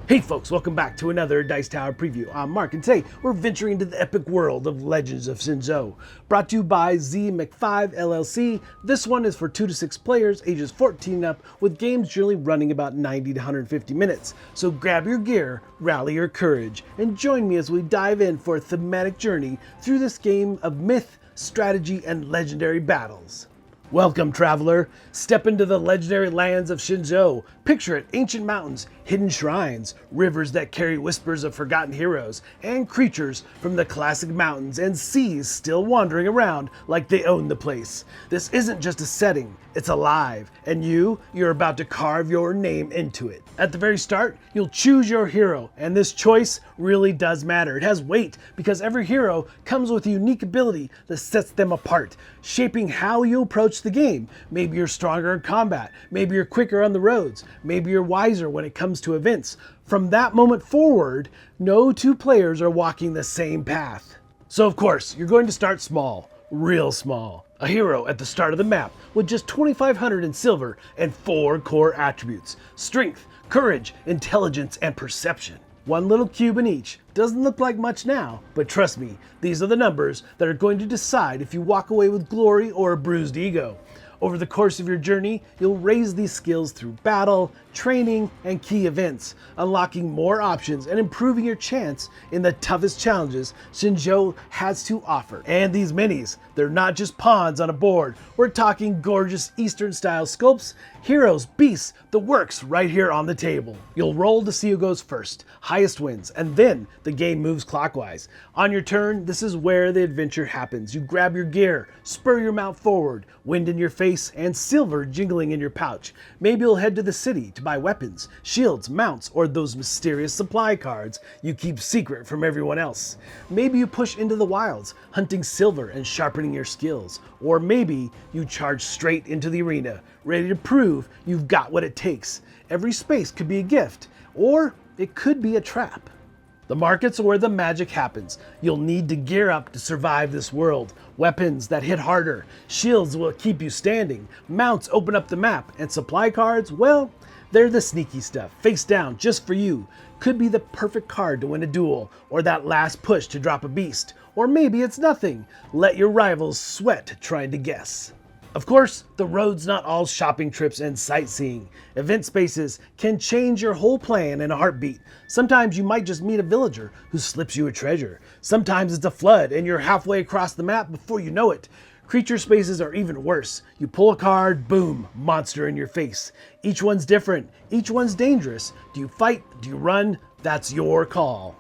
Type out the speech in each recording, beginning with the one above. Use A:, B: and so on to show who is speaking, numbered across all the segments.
A: Hey folks, welcome back to another Dice Tower preview. I'm Mark, and today we're venturing into the epic world of Legends of ShenZhou. Brought to you by ZMC5 LLC. This one is for 2 to 6 players, ages 14 and up, with games generally running about 90 to 150 minutes. So grab your gear, rally your courage, and join me as we dive in for a thematic journey through this game of myth, strategy, and legendary battles. Welcome, traveler. Step into the legendary lands of ShenZhou. Picture it, ancient mountains, hidden shrines, rivers that carry whispers of forgotten heroes, and creatures from the classic mountains and seas still wandering around like they own the place. This isn't just a setting, it's alive, and you're about to carve your name into it. At the very start, you'll choose your hero, and this choice really does matter. It has weight because every hero comes with a unique ability that sets them apart, shaping how you approach the game. Maybe you're stronger in combat, maybe you're quicker on the roads, maybe you're wiser when it comes to events. From that moment forward, no two players are walking the same path. So of course, you're going to start small, real small. A hero at the start of the map with just 2,500 in silver and 4 core attributes: strength, courage, intelligence, and perception. One little cube in each. Doesn't look like much now, but trust me, these are the numbers that are going to decide if you walk away with glory or a bruised ego. Over the course of your journey, you'll raise these skills through battle, training, and key events, unlocking more options and improving your chance in the toughest challenges ShenZhou has to offer. And these minis, they're not just pawns on a board. We're talking gorgeous Eastern-style sculpts, heroes, beasts, the works right here on the table. You'll roll to see who goes first, highest wins, and then the game moves clockwise. On your turn, this is where the adventure happens. You grab your gear, spur your mount forward, wind in your face, and silver jingling in your pouch. Maybe you'll head to the city to buy weapons, shields, mounts, or those mysterious supply cards you keep secret from everyone else. Maybe you push into the wilds, hunting silver and sharpening your skills. Or maybe you charge straight into the arena, ready to prove you've got what it takes. Every space could be a gift, or it could be a trap. The markets are where the magic happens. You'll need to gear up to survive this world. Weapons that hit harder, shields will keep you standing, mounts open up the map, and supply cards, well, they're the sneaky stuff, face down just for you. Could be the perfect card to win a duel, or that last push to drop a beast. Or maybe it's nothing. Let your rivals sweat trying to guess. Of course, the road's not all shopping trips and sightseeing. Event spaces can change your whole plan in a heartbeat. Sometimes you might just meet a villager who slips you a treasure. Sometimes it's a flood and you're halfway across the map before you know it. Creature spaces are even worse. You pull a card, boom, monster in your face. Each one's different, each one's dangerous. Do you fight? Do you run? That's your call.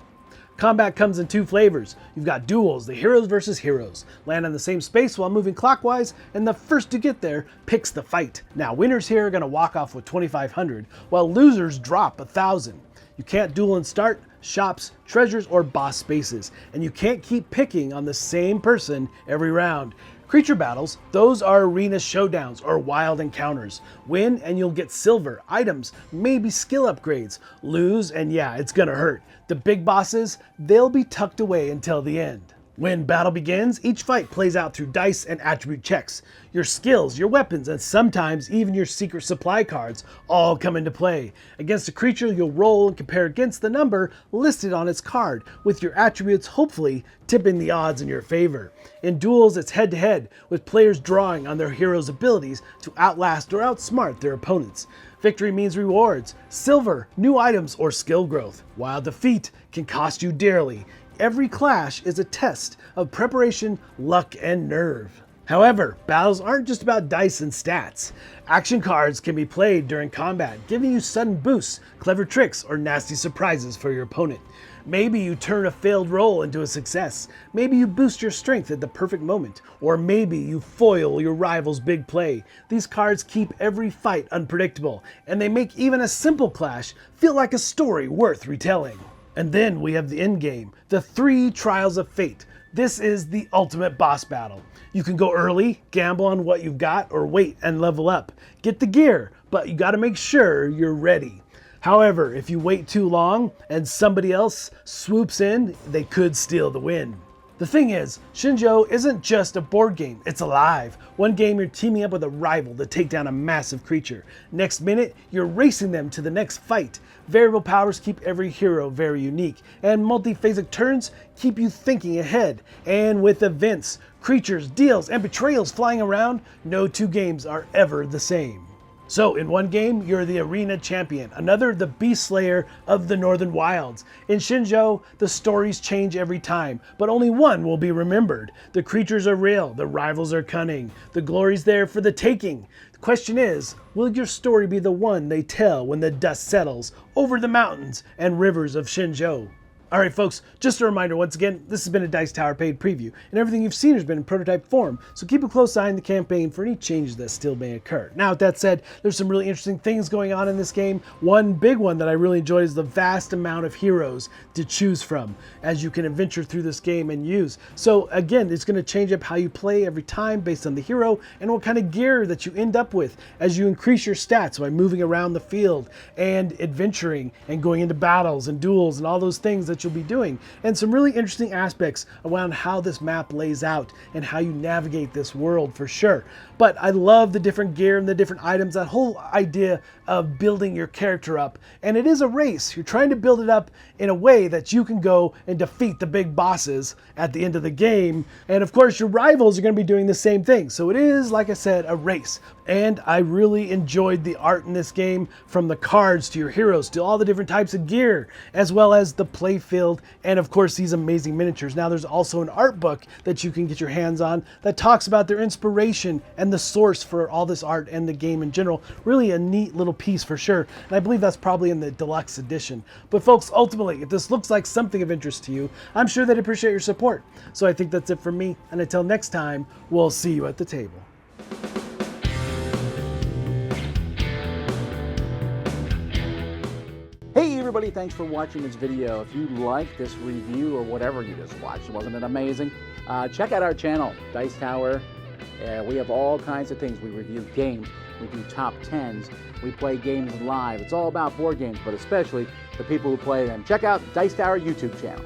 A: Combat comes in 2 flavors. You've got duels, the heroes versus heroes. Land in the same space while moving clockwise, and the first to get there picks the fight. Now, winners here are going to walk off with 2,500, while losers drop 1,000. You can't duel in start, shops, treasures, or boss spaces, and you can't keep picking on the same person every round. Creature battles, those are arena showdowns or wild encounters. Win and you'll get silver, items, maybe skill upgrades. Lose and yeah, it's gonna hurt. The big bosses, they'll be tucked away until the end. When battle begins, each fight plays out through dice and attribute checks. Your skills, your weapons, and sometimes even your secret supply cards all come into play. Against a creature, you'll roll and compare against the number listed on its card, with your attributes hopefully tipping the odds in your favor. In duels, it's head-to-head, with players drawing on their hero's abilities to outlast or outsmart their opponents. Victory means rewards, silver, new items, or skill growth, while defeat can cost you dearly. Every clash is a test of preparation, luck, and nerve. However, battles aren't just about dice and stats. Action cards can be played during combat, giving you sudden boosts, clever tricks, or nasty surprises for your opponent. Maybe you turn a failed roll into a success. Maybe you boost your strength at the perfect moment. Or maybe you foil your rival's big play. These cards keep every fight unpredictable, and they make even a simple clash feel like a story worth retelling. And then we have the end game, the 3 trials of fate. This is the ultimate boss battle. You can go early, gamble on what you've got, or wait and level up. Get the gear, but you gotta make sure you're ready. However, if you wait too long and somebody else swoops in, they could steal the win. The The thing is, ShenZhou isn't just a board game, it's alive. One game you're teaming up with a rival to take down a massive creature. Next minute, you're racing them to the next fight. Variable powers keep every hero very unique, and multi-phasic turns keep you thinking ahead. And with events, creatures, deals, and betrayals flying around, no two games are ever the same. So in one game, you're the arena champion, another the beast slayer of the northern wilds. In ShenZhou, the stories change every time, but only one will be remembered. The creatures are real, the rivals are cunning, the glory's there for the taking. The question is, will your story be the one they tell when the dust settles over the mountains and rivers of ShenZhou? Alright folks, just a reminder once again, this has been a Dice Tower paid preview, and everything you've seen has been in prototype form, so keep a close eye on the campaign for any changes that still may occur. Now with that said, there's some really interesting things going on in this game. One big one that I really enjoy is the vast amount of heroes to choose from as you can adventure through this game and use. So again, it's going to change up how you play every time based on the hero and what kind of gear that you end up with as you increase your stats by moving around the field and adventuring and going into battles and duels and all those things that you'll be doing, and some really interesting aspects around how this map lays out and how you navigate this world for sure. But I love the different gear and the different items, that whole idea of building your character up. And it is a race. You're trying to build it up in a way that you can go and defeat the big bosses at the end of the game. And of course, your rivals are going to be doing the same thing. So it is, like I said, a race. And I really enjoyed the art in this game, from the cards to your heroes to all the different types of gear, as well as the play field, and of course these amazing miniatures. Now there's also an art book that you can get your hands on that talks about their inspiration and the source for all this art and the game in general. Really a neat little piece for sure, and I believe that's probably in the deluxe edition. But folks, ultimately, if this looks like something of interest to you, I'm sure they'd appreciate your support. So I think that's it for me, and until next time, we'll see you at the table.
B: Hey everybody, thanks for watching this video. If you like this review or whatever you just watched, wasn't it amazing? Check out our channel, Dice Tower. We have all kinds of things. We review games, we do top 10s, we play games live. It's all about board games, but especially the people who play them. Check out Dice Tower YouTube channel.